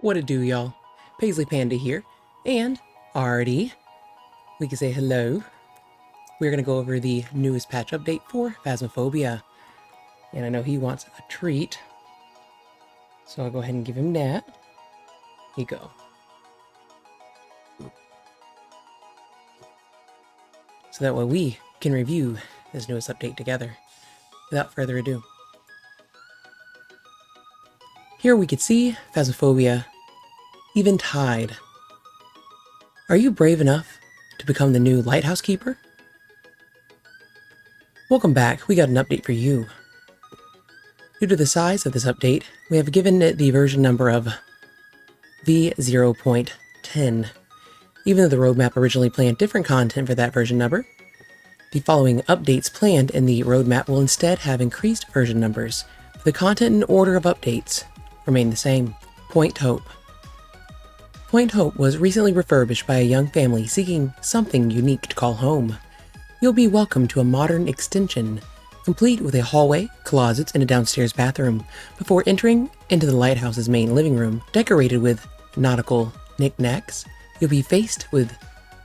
What it do, y'all? PaisliePanda here, and Artie. We can say hello. We're gonna go over the newest patch update for Phasmophobia. And I know he wants a treat, so I'll go ahead and give him that. Here you go. So that way we can review this newest update together. Without further ado. Here we can see Phasmophobia Eventide. Are you brave enough to become the new lighthouse keeper? Welcome back, we got an update for you. Due to the size of this update, we have given it the version number of V0.10. Even though the roadmap originally planned different content for that version number, the following updates planned in the roadmap will instead have increased version numbers. The content and order of updates remain the same. Point Hope. Point Hope was recently refurbished by a young family seeking something unique to call home. You'll be welcomed to a modern extension, complete with a hallway, closets, and a downstairs bathroom, before entering into the lighthouse's main living room. Decorated with nautical knickknacks, you'll be faced with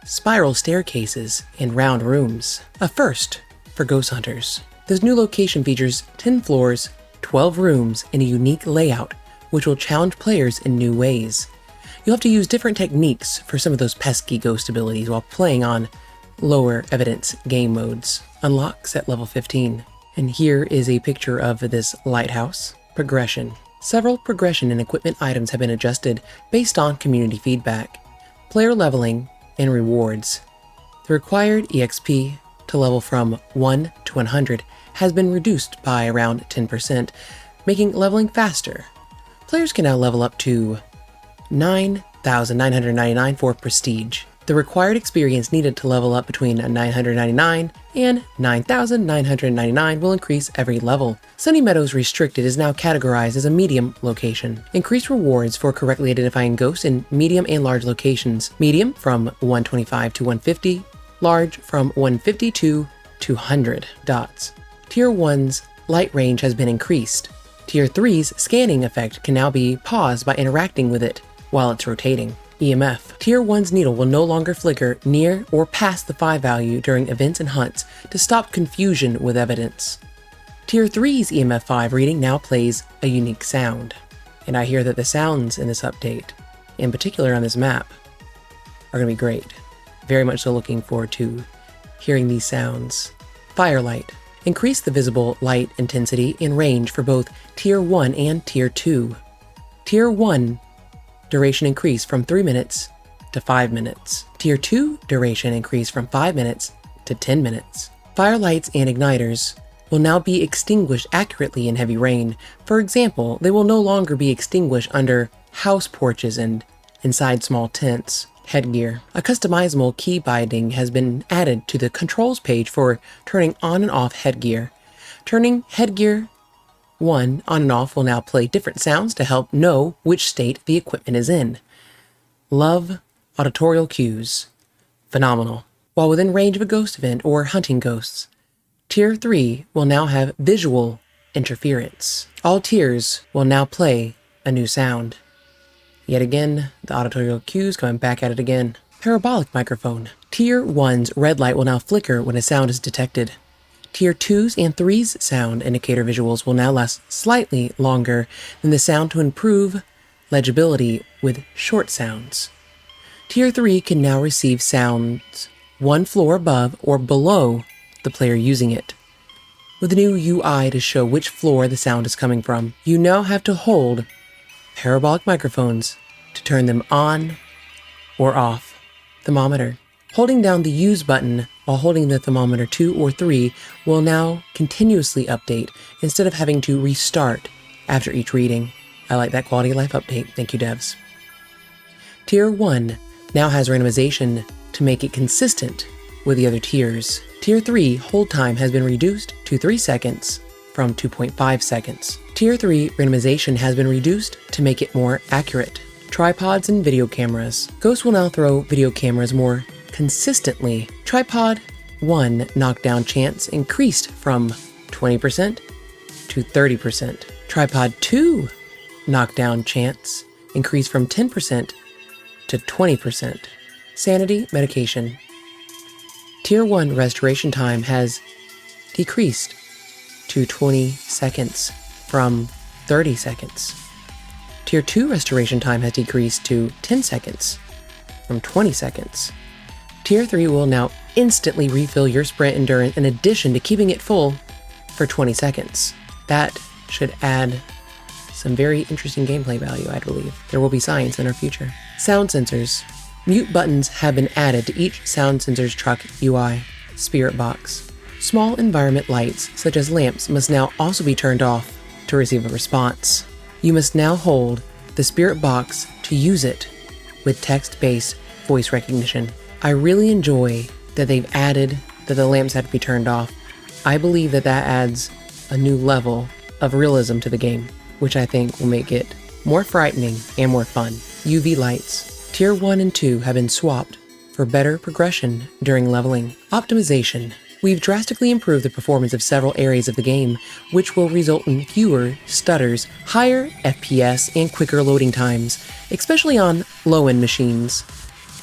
spiral staircases and round rooms. A first for ghost hunters. This new location features 10 floors, 12 rooms, and a unique layout, which will challenge players in new ways. You'll have to use different techniques for some of those pesky ghost abilities while playing on lower evidence game modes. Unlocks at level 15. And here is a picture of this lighthouse. Progression. Several progression and equipment items have been adjusted based on community feedback. Player leveling and rewards. The required EXP to level from 1 to 100 has been reduced by around 10%, making leveling faster. Players can now level up to 9,999 for Prestige. The required experience needed to level up between 999 and 9,999 will increase every level. Sunny Meadows Restricted is now categorized as a medium location. Increased rewards for correctly identifying ghosts in medium and large locations. Medium from 125 to 150, large from 150 to 200 dots. Tier 1's light range has been increased. Tier 3's scanning effect can now be paused by interacting with it while it's rotating. EMF. Tier 1's needle will no longer flicker near or past the 5 value during events and hunts to stop confusion with evidence. Tier 3's EMF 5 reading now plays a unique sound. And I hear that the sounds in this update, in particular on this map, are going to be great. Very much so looking forward to hearing these sounds. Firelight. Increase the visible light intensity and range for both Tier 1 and Tier 2. Tier 1 duration increase from 3 minutes to 5 minutes. Tier 2 duration increase from 5 minutes to 10 minutes. Firelights and igniters will now be extinguished accurately in heavy rain. For example, they will no longer be extinguished under house porches and inside small tents. Headgear. A customizable key binding has been added to the controls page for turning on and off headgear. Turning headgear 1 on and off will now play different sounds to help know which state the equipment is in. Love auditorial cues. Phenomenal. While within range of a ghost event or hunting ghosts, Tier 3 will now have visual interference. All tiers will now play a new sound. Yet again, the auditorial cues coming back at it again. Parabolic microphone. Tier 1's red light will now flicker when a sound is detected. Tier 2's and 3's sound indicator visuals will now last slightly longer than the sound to improve legibility with short sounds. Tier 3 can now receive sounds 1 floor above or below the player using it. With a new UI to show which floor the sound is coming from, you now have to hold parabolic microphones to turn them on or off. Thermometer. Holding down the use button while holding the thermometer 2 or 3 will now continuously update instead of having to restart after each reading. I like that quality of life update. Thank you, devs. Tier 1 now has randomization to make it consistent with the other tiers. Tier 3 hold time has been reduced to 3 seconds from 2.5 seconds. Tier 3 randomization has been reduced to make it more accurate. Tripods and video cameras. Ghost will now throw video cameras more consistently. Tripod 1 knockdown chance increased from 20% to 30%. Tripod 2 knockdown chance increased from 10% to 20%. Sanity medication. Tier 1 restoration time has decreased to 20 seconds from 30 seconds. Tier 2 restoration time has decreased to 10 seconds from 20 seconds. Tier 3 will now instantly refill your sprint endurance in addition to keeping it full for 20 seconds. That should add some very interesting gameplay value, I believe. There will be science in our future. Sound sensors. Mute buttons have been added to each sound sensor's truck UI. Spirit box. Small environment lights, such as lamps, must now also be turned off to receive a response. You must now hold the spirit box to use it with text-based voice recognition. I really enjoy that they've added that the lamps have to be turned off. I believe that that adds a new level of realism to the game, which I think will make it more frightening and more fun. UV lights. Tier 1 and 2 have been swapped for better progression during leveling. Optimization. We've drastically improved the performance of several areas of the game, which will result in fewer stutters, higher FPS, and quicker loading times, especially on low-end machines.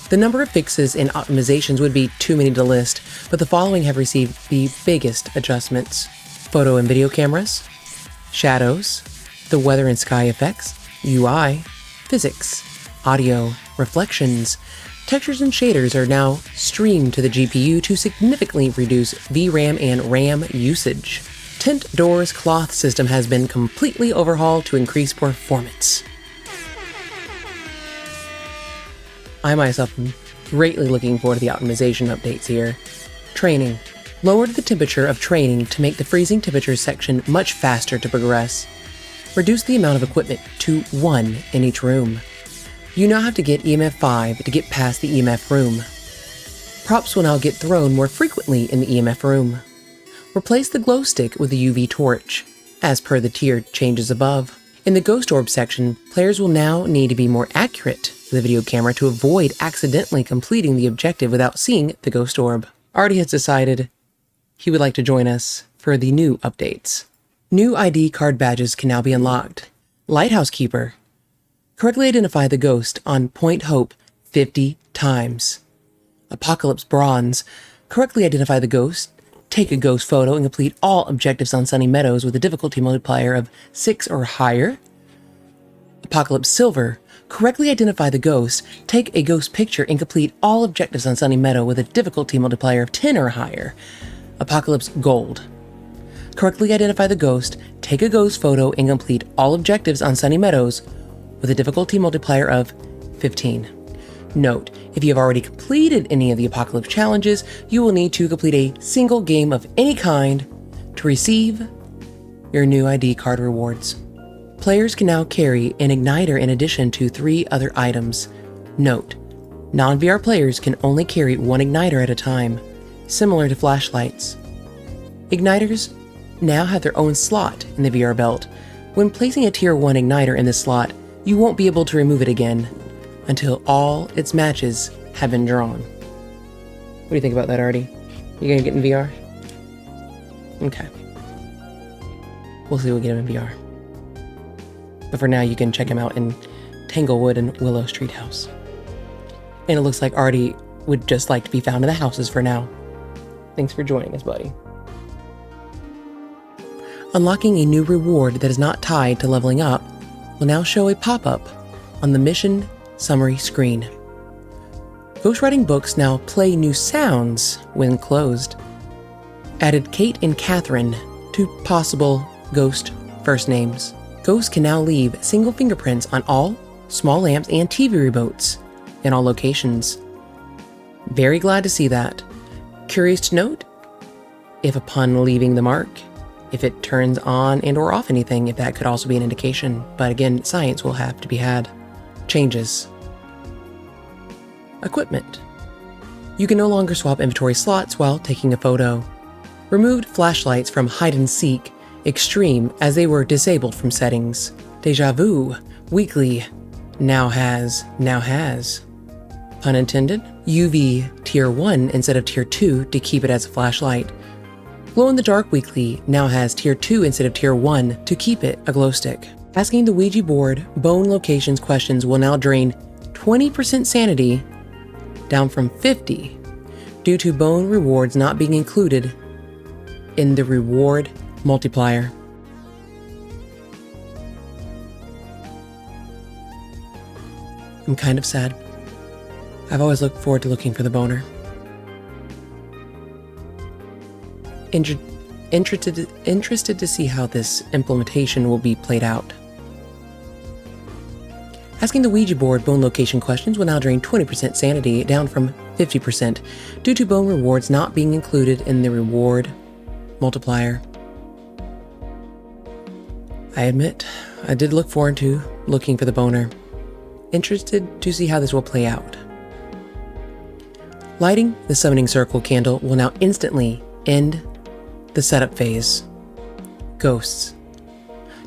The number of fixes and optimizations would be too many to list, but the following have received the biggest adjustments. Photo and video cameras, shadows, the weather and sky effects, UI, physics, audio, reflections. Textures and shaders are now streamed to the GPU to significantly reduce VRAM and RAM usage. Tint Doors cloth system has been completely overhauled to increase performance. I myself am greatly looking forward to the optimization updates here. Training. Lowered the temperature of training to make the freezing temperature section much faster to progress. Reduce the amount of equipment to 1 in each room. You now have to get EMF 5 to get past the EMF room. Props will now get thrown more frequently in the EMF room. Replace the glow stick with the UV torch, as per the tier changes above. In the Ghost Orb section, players will now need to be more accurate with the video camera to avoid accidentally completing the objective without seeing the Ghost Orb. Artie has decided he would like to join us for the new updates. New ID card badges can now be unlocked. Lighthouse Keeper. Correctly identify the ghost on Point Hope 50 times. Apocalypse Bronze. Correctly identify the ghost, take a ghost photo, and complete all objectives on Sunny Meadows with a difficulty multiplier of 6 or higher. Apocalypse Silver. Correctly identify the ghost, take a ghost picture, and complete all objectives on Sunny Meadow with a difficulty multiplier of 10 or higher. Apocalypse Gold. Correctly identify the ghost, take a ghost photo, and complete all objectives on Sunny Meadows with a difficulty multiplier of 15. Note, if you have already completed any of the Apocalypse challenges, you will need to complete a single game of any kind to receive your new ID card rewards. Players can now carry an igniter in addition to 3 other items. Note, non-VR players can only carry 1 igniter at a time, similar to flashlights. Igniters now have their own slot in the VR belt. When placing a Tier 1 igniter in this slot, you won't be able to remove it again until all its matches have been drawn. What do you think about that, Artie? You gonna get in VR? Okay. We'll see what we get him in VR. But for now, you can check him out in Tanglewood and Willow Street House. And it looks like Artie would just like to be found in the houses for now. Thanks for joining us, buddy. Unlocking a new reward that is not tied to leveling up will now show a pop-up on the mission summary screen. Ghostwriting books now play new sounds when closed. Added Kate and Catherine to possible ghost first names. Ghosts can now leave single fingerprints on all small lamps and TV remotes in all locations. Very glad to see that. Curious to note, if upon leaving the mark, if it turns on and or off anything, if that could also be an indication. But again, science will have to be had. Changes. Equipment. You can no longer swap inventory slots while taking a photo. Removed flashlights from Hide and Seek Extreme as they were disabled from settings. Deja Vu Weekly now has. Pun intended. UV Tier 1 instead of Tier 2 to keep it as a flashlight. Glow in the Dark Weekly now has Tier 2 instead of Tier 1 to keep it a glow stick. Asking the Ouija board bone locations questions will now drain 20% sanity, down from 50, due to bone rewards not being included in the reward multiplier. I'm kind of sad. I've always looked forward to looking for the boner. Interested to see how this implementation will be played out. Asking the Ouija board bone location questions will now drain 20% sanity, down from 50%, due to bone rewards not being included in the reward multiplier. I admit, I did look forward to looking for the boner. Interested to see how this will play out. Lighting the summoning circle candle will now instantly end the setup phase. Ghosts.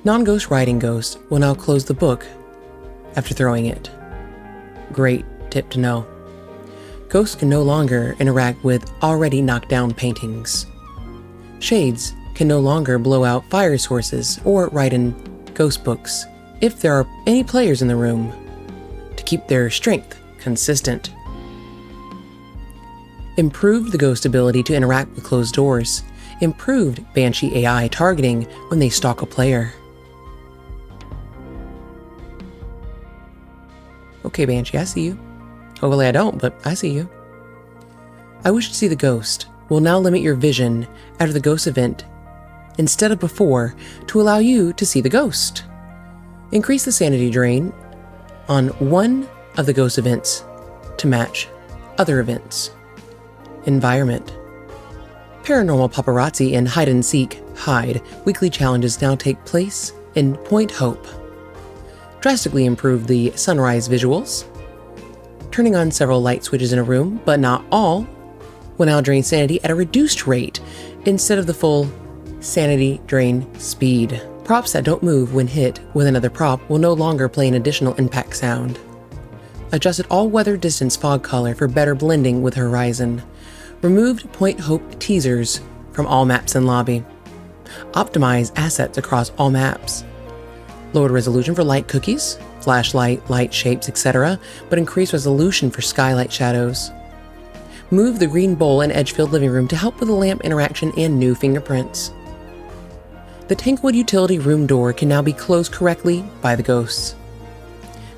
Non-ghost writing ghosts will now close the book after throwing it. Great tip to know. Ghosts can no longer interact with already knocked down paintings. Shades can no longer blow out fire sources or write in ghost books if there are any players in the room, to keep their strength consistent. Improved the ghost ability to interact with closed doors. Improved Banshee AI targeting when they stalk a player. Okay, Banshee, I see you. Hopefully I don't, but I see you. I wish to see the ghost will now limit your vision after the ghost event instead of before to allow you to see the ghost. Increase the sanity drain on one of the ghost events to match other events. Environment. Paranormal Paparazzi and Hide and Seek Hide weekly challenges now take place in Point Hope. Drastically improve the sunrise visuals. Turning on several light switches in a room, but not all, will now drain sanity at a reduced rate instead of the full sanity drain speed. Props that don't move when hit with another prop will no longer play an additional impact sound. Adjusted all-weather distance fog color for better blending with horizon. Removed Point Hope teasers from all maps and lobby. Optimize assets across all maps. Lowered resolution for light cookies, flashlight, light shapes, etc., but increased resolution for skylight shadows. Move the green bowl in Edgefield living room to help with the lamp interaction and new fingerprints. The Tankwood utility room door can now be closed correctly by the ghosts.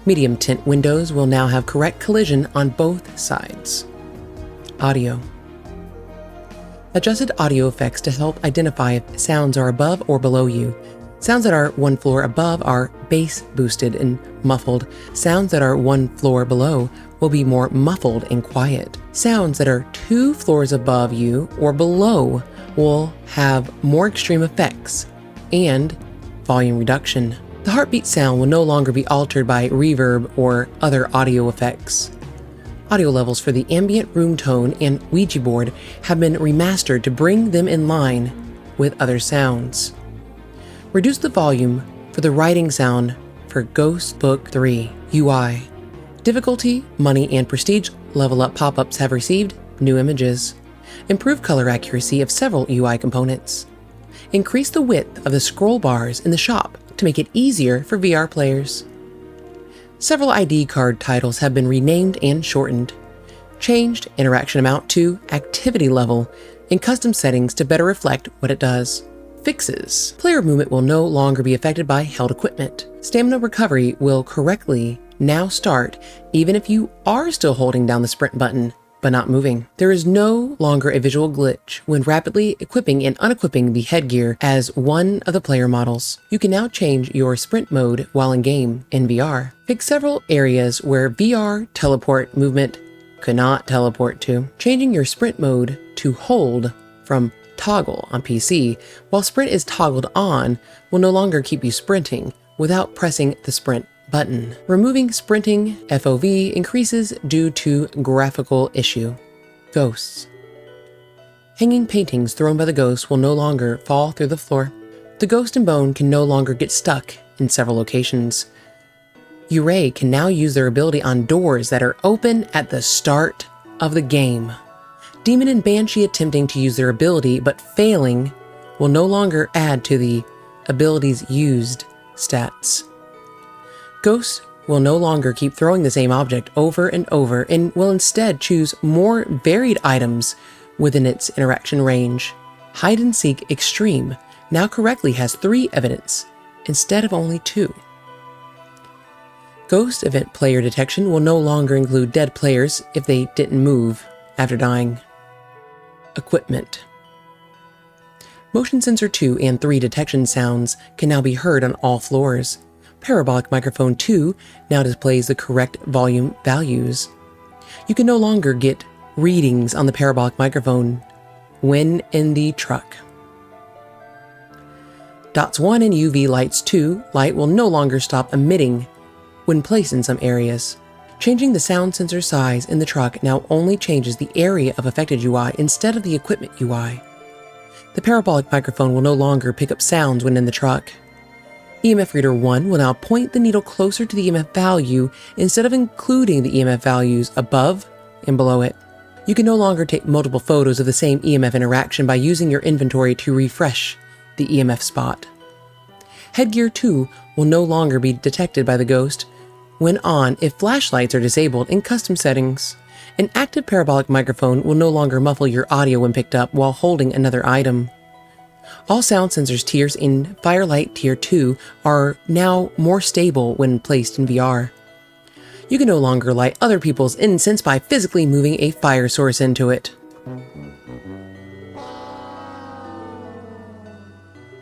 Medium tint windows will now have correct collision on both sides. Audio. Adjusted audio effects to help identify if sounds are above or below you. Sounds that are one floor above are bass boosted and muffled. Sounds that are one floor below will be more muffled and quiet. Sounds that are 2 floors above you or below will have more extreme effects and volume reduction. The heartbeat sound will no longer be altered by reverb or other audio effects. Audio levels for the ambient room tone and Ouija board have been remastered to bring them in line with other sounds. Reduce the volume for the writing sound for Ghost Book 3 UI. Difficulty, money, and prestige level up pop-ups have received new images. Improve color accuracy of several UI components. Increase the width of the scroll bars in the shop to make it easier for VR players. Several ID card titles have been renamed and shortened. Changed interaction amount to activity level in custom settings to better reflect what it does. Fixes. Player movement will no longer be affected by held equipment. Stamina recovery will correctly now start even if you are still holding down the sprint button but not moving. There is no longer a visual glitch when rapidly equipping and unequipping the headgear as one of the player models. You can now change your sprint mode while in game in VR. Pick several areas where VR teleport movement could not teleport to. Changing your sprint mode to hold from toggle on PC while sprint is toggled on will no longer keep you sprinting without pressing the sprint button. Removing sprinting FOV increases due to graphical issue. Ghosts. Hanging paintings thrown by the ghosts will no longer fall through the floor. The ghost and bone can no longer get stuck in several locations. Uray can now use their ability on doors that are open at the start of the game. Demon and Banshee attempting to use their ability but failing will no longer add to the abilities used Stats. Ghosts will no longer keep throwing the same object over and over and will instead choose more varied items within its interaction range. Hide and Seek Extreme now correctly has 3 evidence instead of only 2. Ghost event player detection will no longer include dead players if they didn't move after dying. Equipment. Motion sensor 2 and 3 detection sounds can now be heard on all floors. Parabolic microphone 2 now displays the correct volume values. You can no longer get readings on the parabolic microphone when in the truck. Dots 1 and UV lights 2 light will no longer stop emitting when placed in some areas. Changing the sound sensor size in the truck now only changes the area of affected UI instead of the equipment UI. The parabolic microphone will no longer pick up sounds when in the truck. EMF Reader 1 will now point the needle closer to the EMF value instead of including the EMF values above and below it. You can no longer take multiple photos of the same EMF interaction by using your inventory to refresh the EMF spot. Headgear 2 will no longer be detected by the ghost when on if flashlights are disabled in custom settings. An active parabolic microphone will no longer muffle your audio when picked up while holding another item. All sound sensors tiers in Firelight Tier 2 are now more stable when placed in VR. You can no longer light other people's incense by physically moving a fire source into it.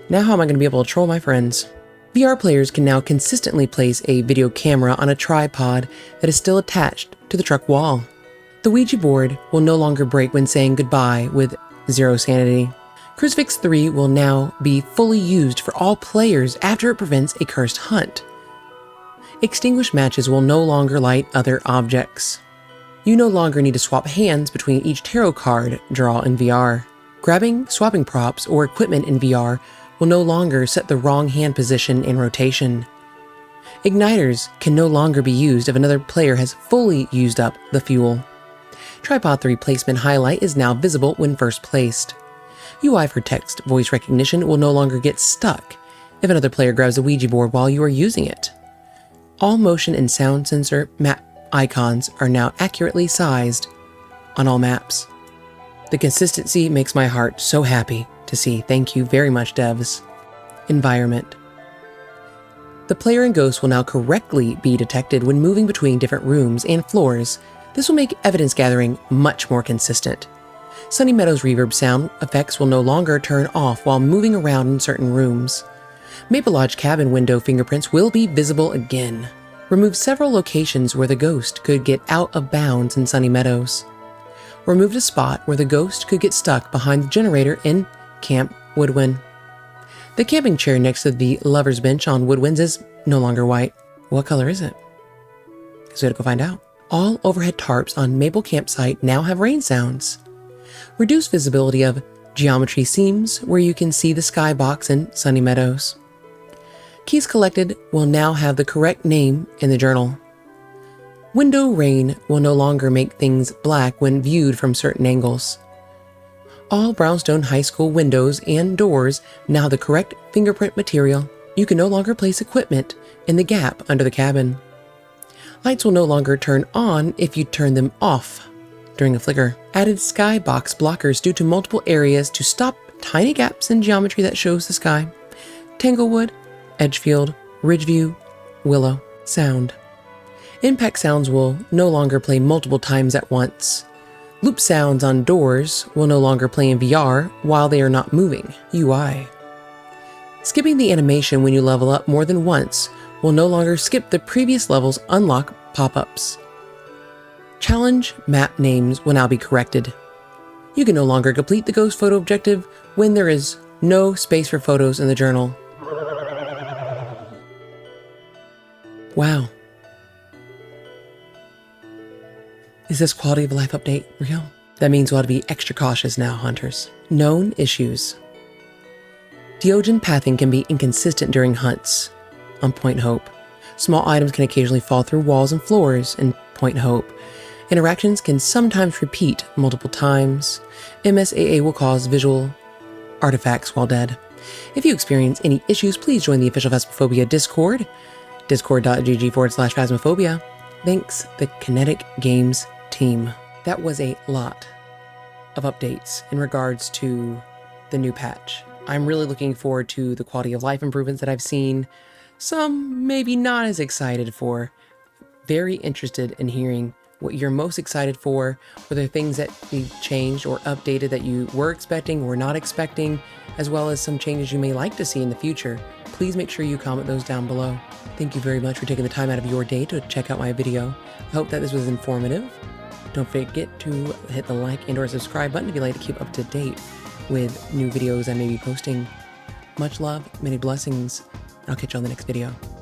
Now how am I going to be able to troll my friends? VR players can now consistently place a video camera on a tripod that is still attached to the truck wall. The Ouija board will no longer break when saying goodbye with 0 sanity. Crucifix 3 will now be fully used for all players after it prevents a cursed hunt. Extinguished matches will no longer light other objects. You no longer need to swap hands between each tarot card draw in VR. Grabbing, swapping props, or equipment in VR will no longer set the wrong hand position in rotation. Igniters can no longer be used if another player has fully used up the fuel. Tripod 3 placement highlight is now visible when first placed. UI for text voice recognition will no longer get stuck if another player grabs a Ouija board while you are using it. All motion and sound sensor map icons are now accurately sized on all maps. The consistency makes my heart so happy to see. Thank you very much, devs. Environment. The player and ghost will now correctly be detected when moving between different rooms and floors. This will make evidence gathering much more consistent. Sunny Meadows reverb sound effects will no longer turn off while moving around in certain rooms. Maple Lodge cabin window fingerprints will be visible again. Remove several locations where the ghost could get out of bounds in Sunny Meadows. Removed a spot where the ghost could get stuck behind the generator in Camp Woodwind. The camping chair next to the lover's bench on Woodwinds is no longer white. What color is it? So we had to go find out. All overhead tarps on Maple Campsite now have rain sounds. Reduced visibility of geometry seams where you can see the skybox in Sunny Meadows. Keys collected will now have the correct name in the journal. Window rain will no longer make things black when viewed from certain angles. All Brownstone High School windows and doors now have the correct fingerprint material. You can no longer place equipment in the gap under the cabin. Lights will no longer turn on if you turn them off during a flicker. Added skybox blockers due to multiple areas to stop tiny gaps in geometry that shows the sky. Tanglewood, Edgefield, Ridgeview, Willow. Sound. Impact sounds will no longer play multiple times at once. Loop sounds on doors will no longer play in VR while they are not moving. UI. Skipping the animation when you level up more than once will no longer skip the previous level's unlock pop-ups. Challenge map names will now be corrected. You can no longer complete the ghost photo objective when there is no space for photos in the journal. Wow. Is this quality of life update real? That means we'll have to be extra cautious now, hunters. Known issues. Diogen pathing can be inconsistent during hunts on Point Hope. Small items can occasionally fall through walls and floors in Point Hope. Interactions can sometimes repeat multiple times. MSAA will cause visual artifacts while dead. If you experience any issues, please join the official Phasmophobia Discord, discord.gg/Phasmophobia. Thanks, the Kinetic Games team. That was a lot of updates in regards to the new patch. I'm really looking forward to the quality of life improvements that I've seen. Some maybe not as excited for. Very interested in hearing what you're most excited for, whether things that be changed or updated that you were expecting or not expecting, as well as some changes you may like to see in the future. Please make sure you comment those down below. Thank you very much for taking the time out of your day to check out my video. I hope that this was informative. Don't forget to hit the like and or subscribe button if you'd like to keep up to date with new videos I may be posting. Much love, many blessings, and I'll catch you on the next video.